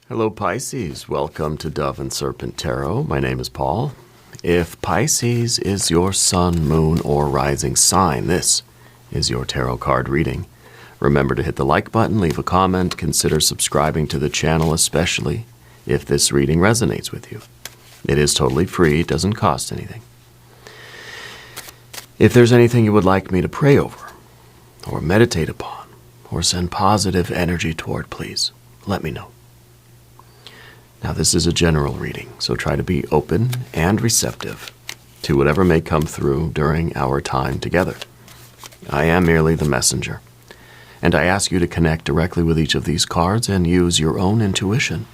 Hello Pisces, welcome to Dove and Serpent Tarot. My name is Paul. If Pisces is your sun, moon, or rising sign, this is your tarot card reading. Remember to hit the like button, leave a comment, consider subscribing to the channel, especially if this reading resonates with you. It is totally free, doesn't cost anything. If there's anything you would like me to pray over, or meditate upon, or send positive energy toward, please let me know. Now, this is a general reading, so try to be open and receptive to whatever may come through during our time together. I am merely the messenger, and I ask you to connect directly with each of these cards and use your own intuition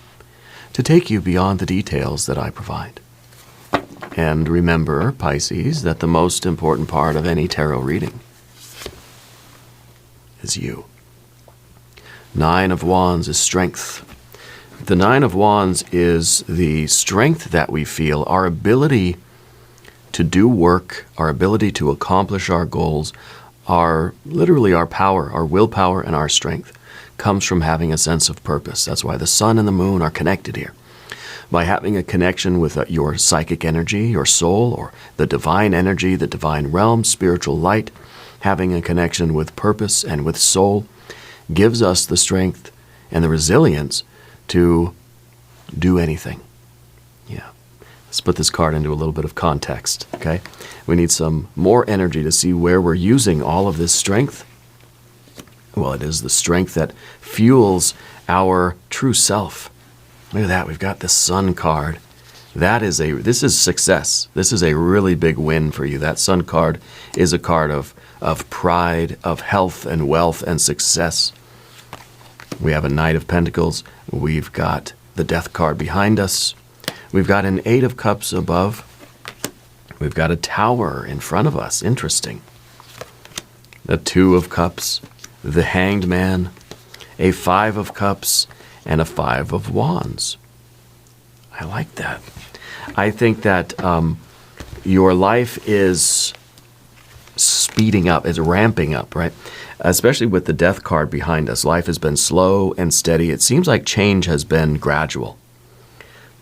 to take you beyond the details that I provide. And remember, Pisces, that the most important part of any tarot reading is you. Nine of Wands is strength. The Nine of Wands is the strength that we feel, our ability to do work, our ability to accomplish our goals, literally our power, our willpower and our strength comes from having a sense of purpose. That's why the sun and the moon are connected here. By having a connection with your psychic energy, your soul, or the divine energy, the divine realm, spiritual light, having a connection with purpose and with soul gives us the strength and the resilience to do anything. Yeah. Let's put this card into a little bit of context, okay? We need some more energy to see where we're using all of this strength. Well, it is the strength that fuels our true self. Look at that. We've got the Sun card. This is success. This is a really big win for you. That Sun card is a card of pride, of health and wealth and success. We have a Knight of Pentacles. We've got the Death card behind us. We've got an Eight of Cups above. We've got a Tower in front of us. Interesting. The Two of Cups, the Hanged Man, a Five of Cups, and a Five of Wands. I like that. I think that your life is speeding up, is ramping up, right? Especially with the Death card behind us. Life has been slow and steady. It seems like change has been gradual.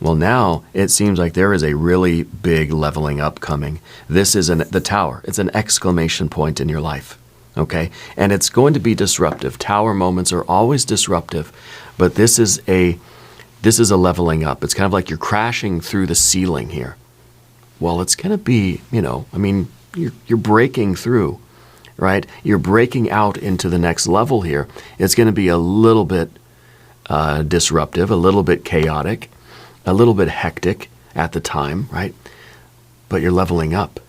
Well, now it seems like there is a really big leveling up coming. This is the Tower. It's an exclamation point in your life, okay? And it's going to be disruptive. Tower moments are always disruptive, but this is a leveling up. It's kind of like you're crashing through the ceiling here. Well, it's going to be, you're breaking through. Right? You're breaking out into the next level here. It's going to be a little bit disruptive, a little bit chaotic, a little bit hectic at the time, right? But you're leveling up,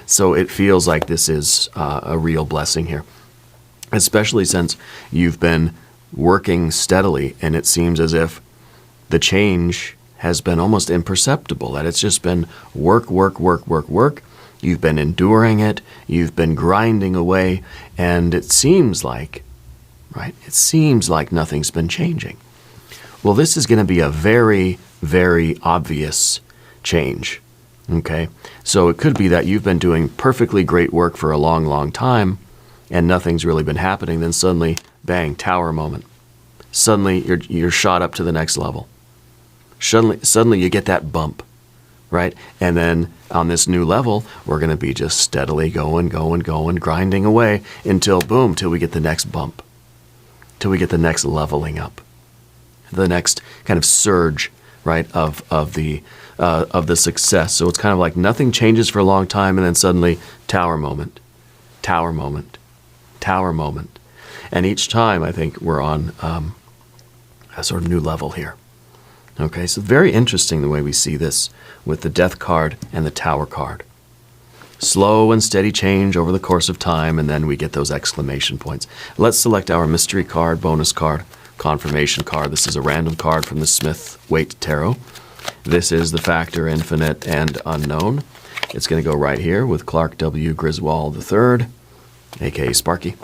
So it feels like this is a real blessing here, especially since you've been working steadily and it seems as if the change has been almost imperceptible, that it's just been work. You've been enduring it, you've been grinding away, and it seems like, right? It seems like nothing's been changing. Well, this is going to be a very, very obvious change, okay? So it could be that you've been doing perfectly great work for a long, long time, and nothing's really been happening. Then suddenly, bang, Tower moment. Suddenly, you're shot up to the next level. Suddenly you get that bump. Right? And then on this new level, we're going to be just steadily going, grinding away until boom, till we get the next bump, till we get the next leveling up, the next kind of surge, right, of the success. So it's kind of like nothing changes for a long time, and then suddenly Tower moment, Tower moment, Tower moment, and each time I think we're on a sort of new level here. Okay, so very interesting the way we see this with the Death card and the Tower card. Slow and steady change over the course of time, and then we get those exclamation points. Let's select our mystery card, bonus card, confirmation card. This is a random card from the Smith-Waite Tarot. This is the Factor, Infinite, and Unknown. It's going to go right here with Clark W. Griswold III, a.k.a. Sparky.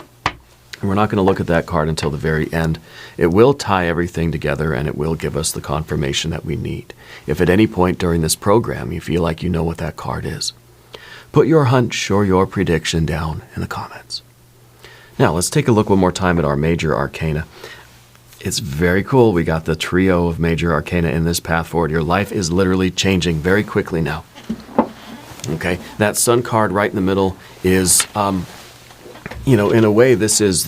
And we're not going to look at that card until the very end. It will tie everything together, and it will give us the confirmation that we need. If at any point during this program you feel like you know what that card is, put your hunch or your prediction down in the comments. Now, let's take a look one more time at our major arcana. It's very cool. We got the trio of major arcana in this path forward. Your life is literally changing very quickly now. Okay, that Sun card right in the middle is, in a way, this is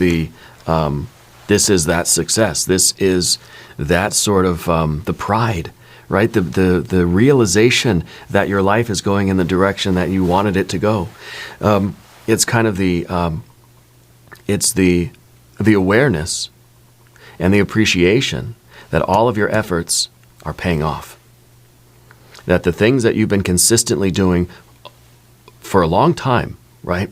that success. This is that sort of the pride, right? The realization that your life is going in the direction that you wanted it to go. It's kind of the awareness and the appreciation that all of your efforts are paying off. That the things that you've been consistently doing for a long time, right,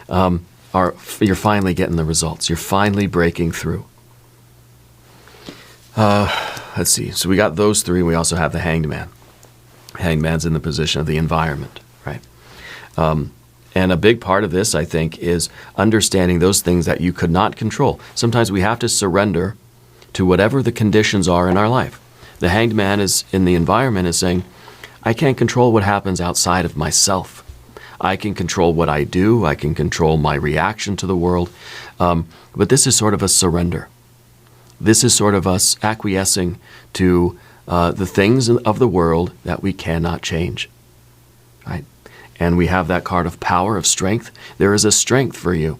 you're finally getting the results. You're finally breaking through. Let's see. So we got those three. We also have the Hanged Man. Hanged Man's in the position of the environment, right? And a big part of this, I think, is understanding those things that you could not control. Sometimes we have to surrender to whatever the conditions are in our life. The Hanged Man is in the environment is saying, I can't control what happens outside of myself. I can control what I do. I can control my reaction to the world. But this is sort of a surrender. This is sort of us acquiescing to the things of the world that we cannot change, right? And we have that card of power, of strength. There is a strength for you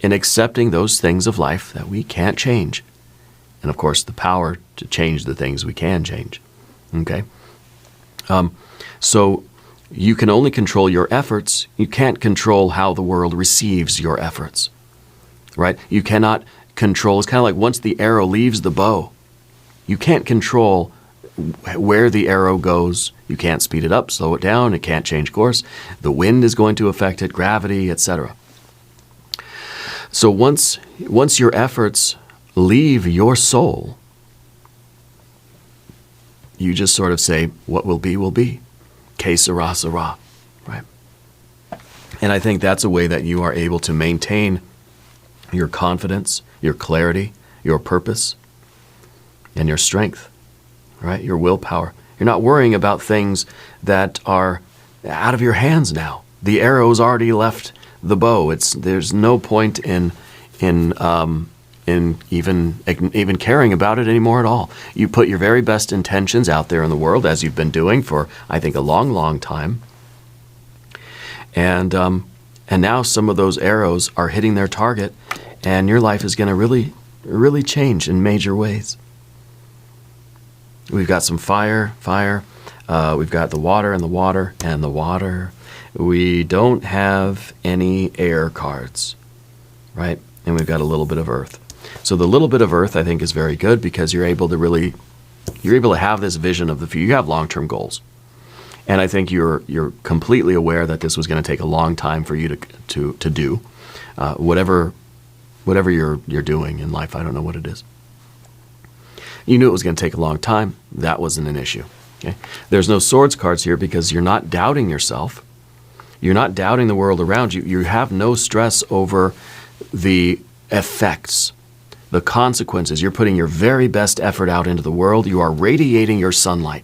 in accepting those things of life that we can't change. And of course, the power to change the things we can change. Okay? So you can only control your efforts. You can't control how the world receives your efforts, right? You cannot control. It's kind of like once the arrow leaves the bow, you can't control where the arrow goes. You can't speed it up, slow it down. It can't change course. The wind is going to affect it, gravity, etc. So once your efforts leave your soul, you just sort of say, what will be, will be. Que sera, sera, right? And I think that's a way that you are able to maintain your confidence, your clarity, your purpose, and your strength, right? Your willpower. You're not worrying about things that are out of your hands now. The arrow's already left the bow. There's no point in even caring about it anymore at all. You put your very best intentions out there in the world, as you've been doing for, I think, a long, long time. And now some of those arrows are hitting their target, and your life is going to really, really change in major ways. We've got some fire. We've got the water and the water and the water. We don't have any air cards, right? And we've got a little bit of earth. So the little bit of earth, I think, is very good because you're able to have this vision of the future. You have long-term goals. And I think you're completely aware that this was going to take a long time for you to do. Whatever you're doing in life, I don't know what it is. You knew it was going to take a long time. That wasn't an issue. Okay? There's no swords cards here because you're not doubting yourself. You're not doubting the world around you. You have no stress over the effects, the consequences. You're putting your very best effort out into the world. You are radiating your sunlight.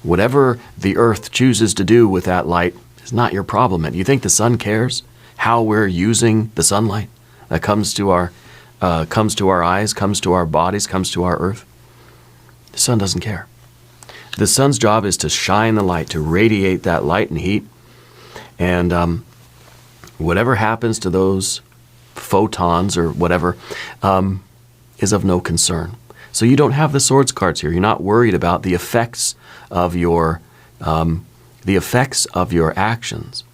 Whatever the earth chooses to do with that light is not your problem. And you think the sun cares how we're using the sunlight that comes to our eyes, comes to our bodies, comes to our earth? The sun doesn't care. The sun's job is to shine the light, to radiate that light and heat. And whatever happens to those photons or whatever is of no concern. So you don't have the swords cards here. You're not worried about the effects of your actions.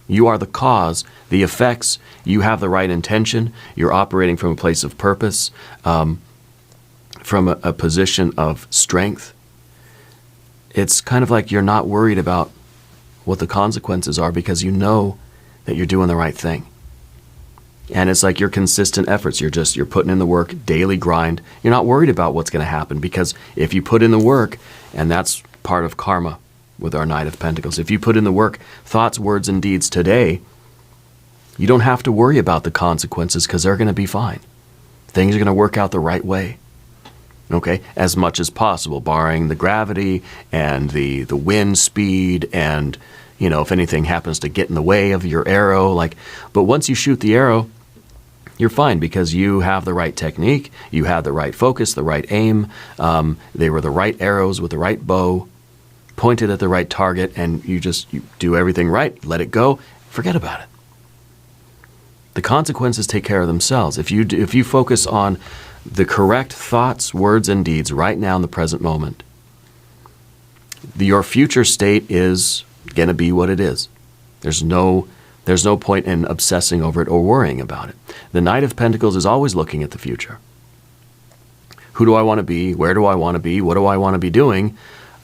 You are the cause. The effects, you have the right intention. You're operating from a place of purpose, from a position of strength. It's kind of like you're not worried about what the consequences are because you know that you're doing the right thing. And it's like your consistent efforts. You're putting in the work, daily grind. You're not worried about what's going to happen because if you put in the work, and that's part of karma with our Knight of Pentacles, if you put in the work, thoughts, words, and deeds today, you don't have to worry about the consequences because they're going to be fine. Things are going to work out the right way. Okay, as much as possible, barring the gravity and the wind speed and, if anything happens to get in the way of your arrow. But once you shoot the arrow, you're fine because you have the right technique, you have the right focus, the right aim. They were the right arrows with the right bow, pointed at the right target, and you do everything right, let it go, forget about it. The consequences take care of themselves. If you focus on the correct thoughts, words, and deeds right now in the present moment, your future state is going to be what it is. There's no point in obsessing over it or worrying about it. The Knight of Pentacles is always looking at the future. Who do I want to be? Where do I want to be? What do I want to be doing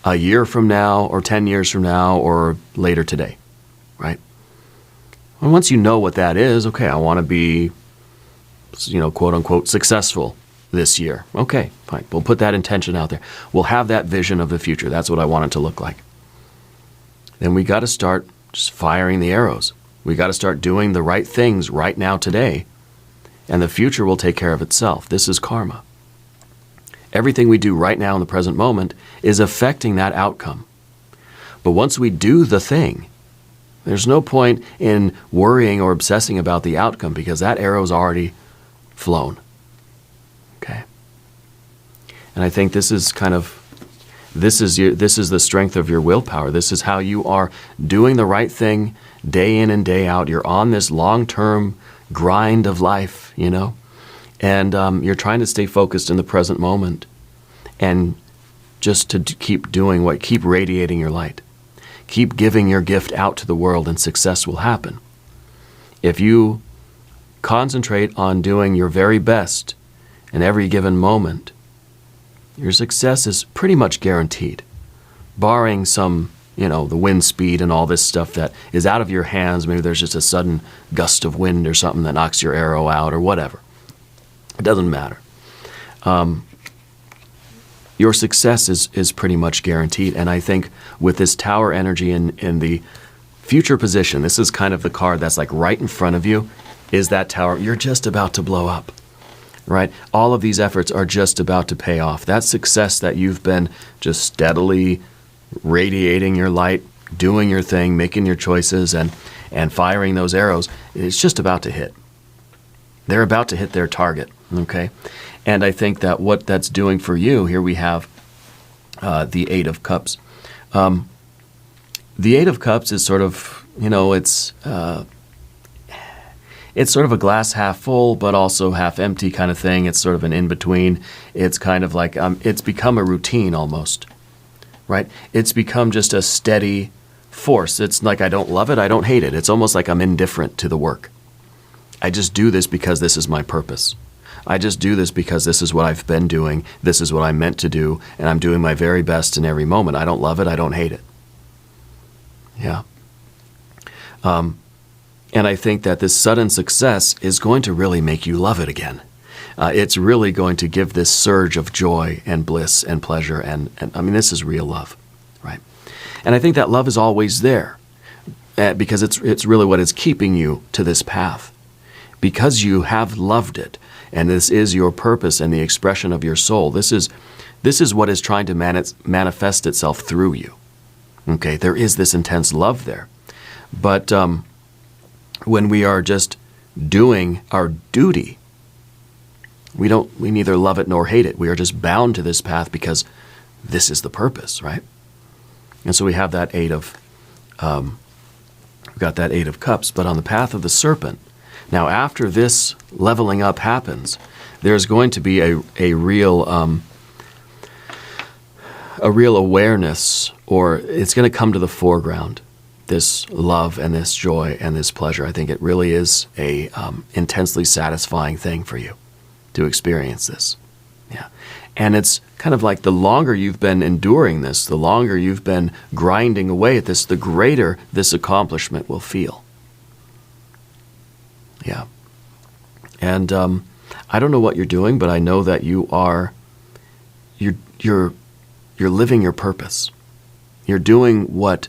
a year from now or 10 years from now or later today, right? And once you know what that is, okay, I want to be, quote unquote, successful this year. Okay, fine. We'll put that intention out there. We'll have that vision of the future. That's what I want it to look like. Then we got to start just firing the arrows. We got to start doing the right things right now today, and the future will take care of itself. This is karma. Everything we do right now in the present moment is affecting that outcome. But once we do the thing, there's no point in worrying or obsessing about the outcome because that arrow's already flown. Okay? And I think this is this is the strength of your willpower. This is how you are doing the right thing day in and day out. You're on this long-term grind of life, and you're trying to stay focused in the present moment and just to keep radiating your light. Keep giving your gift out to the world and success will happen. If you concentrate on doing your very best in every given moment, your success is pretty much guaranteed, barring some, the wind speed and all this stuff that is out of your hands. Maybe there's just a sudden gust of wind or something that knocks your arrow out or whatever. It doesn't matter. Your success is pretty much guaranteed. And I think with this Tower energy in the future position, this is kind of the card that's like right in front of you, is that Tower. You're just about to blow up, right? All of these efforts are just about to pay off. That success that you've been just steadily radiating your light, doing your thing, making your choices, and firing those arrows, it's just about to hit. They're about to hit their target, okay? And I think that what that's doing for you, here we have the Eight of Cups. The Eight of Cups is sort of, it's sort of a glass half full, but also half empty kind of thing. It's sort of an in-between. It's kind of like, it's become a routine almost, right? It's become just a steady force. It's like I don't love it, I don't hate it. It's almost like I'm indifferent to the work. I just do this because this is my purpose. I just do this because this is what I've been doing, this is what I'm meant to do, and I'm doing my very best in every moment. I don't love it, I don't hate it. Yeah. And I think that this sudden success is going to really make you love it again. It's really going to give this surge of joy and bliss and pleasure, and I mean, this is real love, right? And I think that love is always there because it's really what is keeping you to this path. Because you have loved it, and this is your purpose and the expression of your soul. This is what is trying to manifest itself through you. Okay, there is this intense love there. But when we are just doing our duty, we neither love it nor hate it. We are just bound to this path because this is the purpose, right? And so we have that we've got that Eight of Cups. But on the path of the Serpent, now after this leveling up happens, there's going to be a real awareness, or it's going to come to the foreground, this love and this joy and this pleasure. I think it really is a intensely satisfying thing for you to experience this. Yeah. And it's kind of like the longer you've been enduring this, the longer you've been grinding away at this, the greater this accomplishment will feel. Yeah. And I don't know what you're doing, but I know that you're living your purpose. You're doing what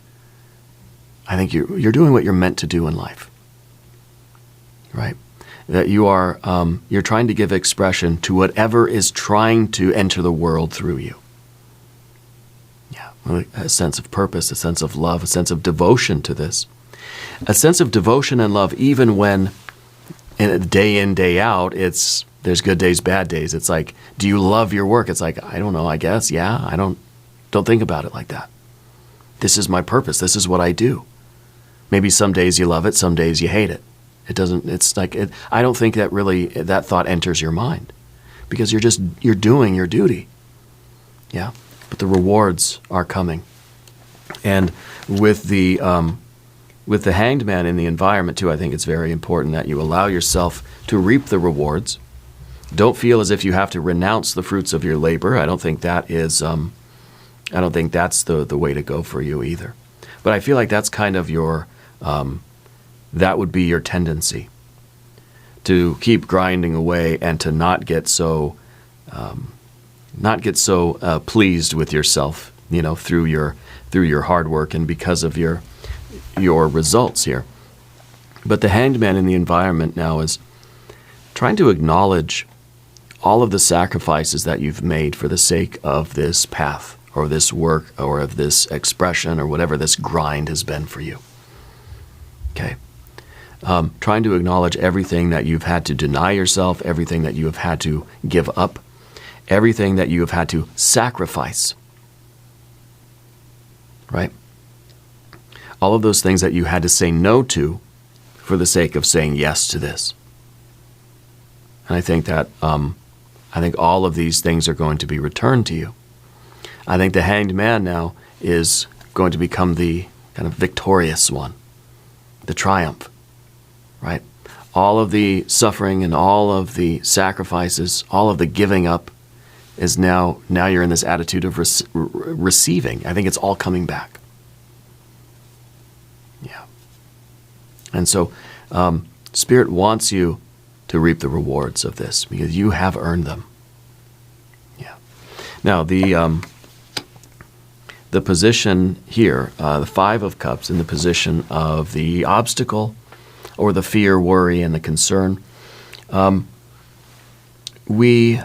I think you're doing what you're meant to do in life. Right? That you're trying to give expression to whatever is trying to enter the world through you. Yeah. A sense of purpose, a sense of love, a sense of devotion to this. A sense of devotion and love even when and day in, day out, there's good days, bad days. It's like, do you love your work? It's like, I don't know, I guess, yeah. I don't think about it like that. This is my purpose. This is what I do. Maybe some days you love it, some days you hate it. I don't think that thought enters your mind, because you're doing your duty. Yeah. But the rewards are coming. And with the Hanged Man in the environment too, I think it's very important that you allow yourself to reap the rewards. Don't feel as if you have to renounce the fruits of your labor. I don't think that is. I don't think that's the way to go for you either. But I feel like that's kind of your. That would be your tendency, to keep grinding away and to not get so pleased with yourself, through your hard work and because of your results here. But the Hanged Man in the environment now is trying to acknowledge all of the sacrifices that you've made for the sake of this path or this work or of this expression or whatever this grind has been for you. Okay. Trying to acknowledge everything that you've had to deny yourself, everything that you have had to give up, everything that you have had to sacrifice. Right? All of those things that you had to say no to for the sake of saying yes to this. And I think that all of these things are going to be returned to you. I think the Hanged Man now is going to become the kind of victorious one, the triumph, right? All of the suffering and all of the sacrifices, all of the giving up is now you're in this attitude of receiving. I think it's all coming back. Yeah. And so Spirit wants you to reap the rewards of this because you have earned them. Yeah. Now, the position here, the Five of Cups in the position of the obstacle or the fear, worry, and the concern, we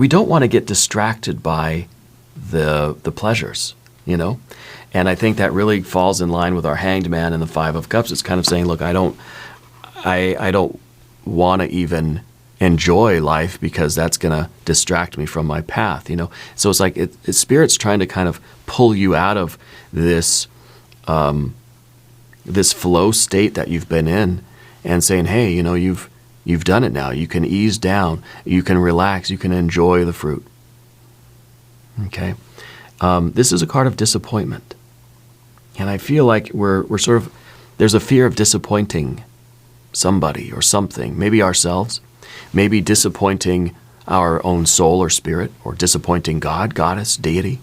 don't want to get distracted by the pleasures, And I think that really falls in line with our Hanged Man and the Five of Cups. It's kind of saying, look, I don't want to even enjoy life because that's going to distract me from my path, So it's like Spirit's trying to kind of pull you out of this this flow state that you've been in and saying, hey, you've done it now. You can ease down. You can relax. You can enjoy the fruit. Okay? This is a card of disappointment. And I feel like we're sort of, there's a fear of disappointing somebody or something, maybe ourselves, maybe disappointing our own soul or spirit, or disappointing God, goddess, deity.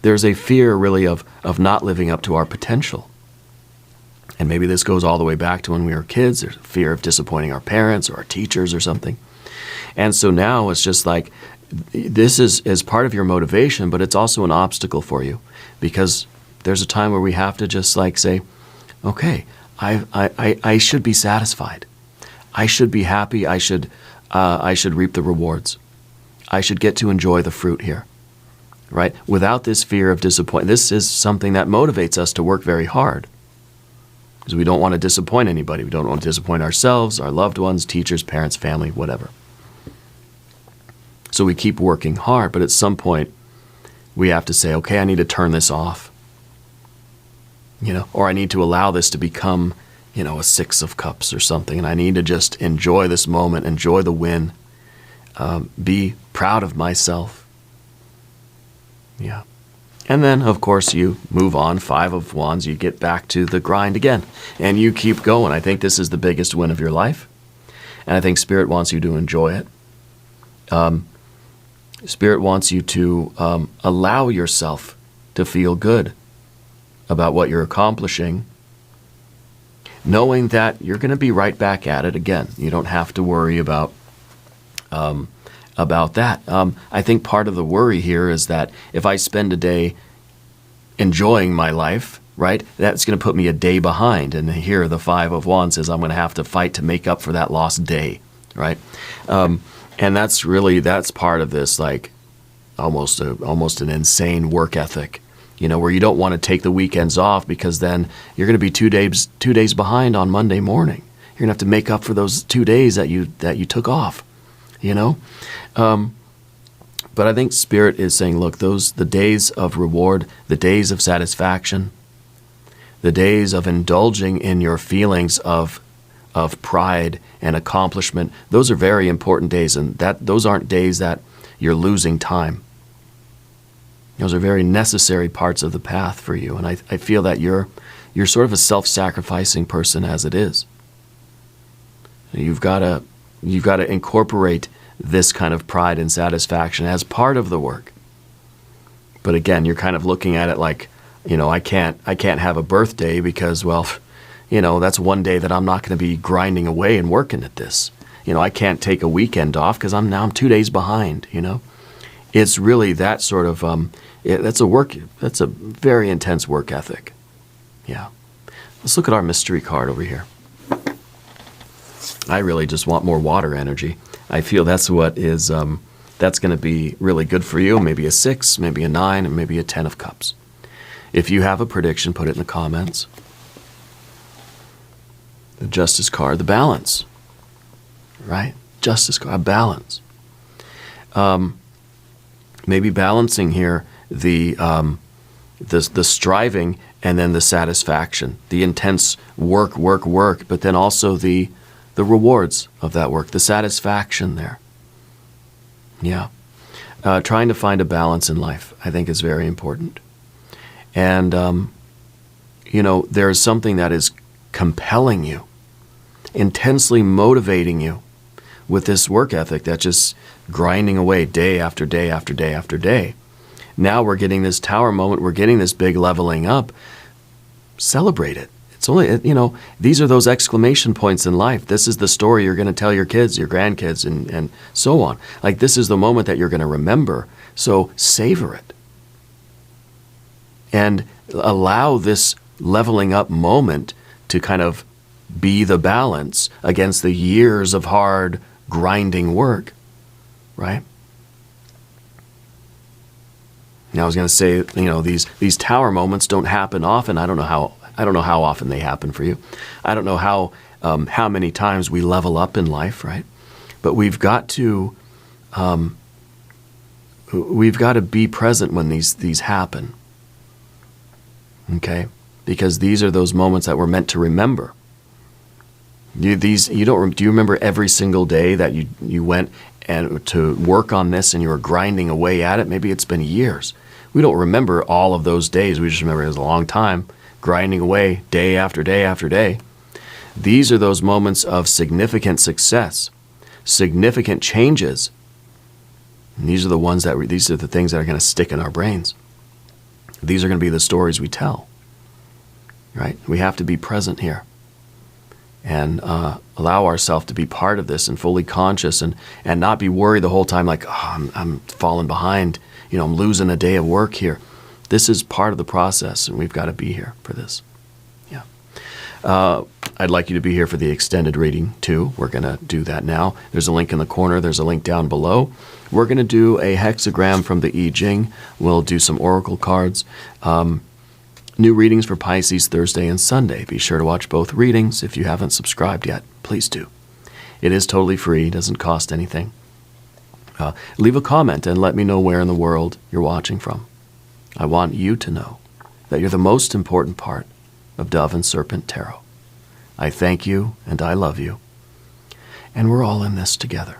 There's a fear really of not living up to our potential. And maybe this goes all the way back to when we were kids. There's a fear of disappointing our parents or our teachers or something. And so now it's just like, this is part of your motivation, but it's also an obstacle for you, because there's a time where we have to just like say, okay, I should be satisfied. I should be happy. I should reap the rewards. I should get to enjoy the fruit here, right? Without this fear of disappointment. This is something that motivates us to work very hard, because we don't want to disappoint anybody. We don't want to disappoint ourselves, our loved ones, teachers, parents, family, whatever. So we keep working hard, but at some point we have to say, okay, I need to turn this off, or I need to allow this to become, a Six of Cups or something, and I need to just enjoy this moment, enjoy the win, be proud of myself. Yeah. And then, of course, you move on, Five of Wands, you get back to the grind again, and you keep going. I think this is the biggest win of your life, and I think Spirit wants you to enjoy it. Spirit wants you to allow yourself to feel good about what you're accomplishing, knowing that you're going to be right back at it again. You don't have to worry about that. I think part of the worry here is that if I spend a day enjoying my life, right, that's going to put me a day behind. And here the Five of Wands says I'm going to have to fight to make up for that lost day, right? And that's part of this, like almost an insane work ethic where you don't want to take the weekends off because then you're going to be 2 days behind on Monday morning. You're going to have to make up for those 2 days that you took off, But I think Spirit is saying, look, the days of reward, the days of satisfaction, the days of indulging in your feelings of pride and accomplishment, those are very important days, and those aren't days that you're losing time. Those are very necessary parts of the path for you, and I feel that you're sort of a self-sacrificing person as it is. You've got to incorporate this kind of pride and satisfaction as part of the work. But again, you're kind of looking at it like, I can't have a birthday because, well, that's one day that I'm not going to be grinding away and working at this. I can't take a weekend off because I'm 2 days behind. It's really that sort of that's a very intense work ethic. Yeah. Let's look at our mystery card over here. I really just want more water energy. I feel that's what is that's going to be really good for you. Maybe a 6, maybe a 9, and maybe a 10 of cups. If you have a prediction, put it in the comments. The Justice card, the balance. Right? Justice card, balance. Maybe balancing here the striving and then the satisfaction, the intense work, but then also the rewards of that work, the satisfaction there. Yeah. Trying to find a balance in life, I think, is very important. And, there is something that is compelling you, intensely motivating you with this work ethic that's just grinding away day after day after day after day. Now we're getting this tower moment. We're getting this big leveling up. Celebrate it. It's only, these are those exclamation points in life. This is the story you're going to tell your kids, your grandkids, and so on. Like, this is the moment that you're going to remember. So savor it. And allow this leveling up moment to kind of be the balance against the years of hard, grinding work. Right? Now, I was going to say, these tower moments don't happen often. I don't know how often they happen for you. I don't know how many times we level up in life, right? But we've got to be present when these happen. Okay? Because these are those moments that we're meant to remember. Do you remember every single day that you went and to work on this and you were grinding away at it? Maybe it's been years. We don't remember all of those days. We just remember it was a long time, grinding away day after day after day. These are those moments of significant success, significant changes. And these are the things that are going to stick in our brains. These are going to be the stories we tell. Right? We have to be present here and allow ourselves to be part of this and fully conscious and not be worried the whole time like, I'm falling behind. I'm losing a day of work here. This is part of the process, and we've got to be here for this. Yeah. I'd like you to be here for the extended reading, too. We're going to do that now. There's a link in the corner. There's a link down below. We're going to do a hexagram from the I Ching. We'll do some oracle cards. New readings for Pisces Thursday and Sunday. Be sure to watch both readings. If you haven't subscribed yet, please do. It is totally free. Doesn't cost anything. Leave a comment and let me know where in the world you're watching from. I want you to know that you're the most important part of Dove and Serpent Tarot. I thank you and I love you. And we're all in this together.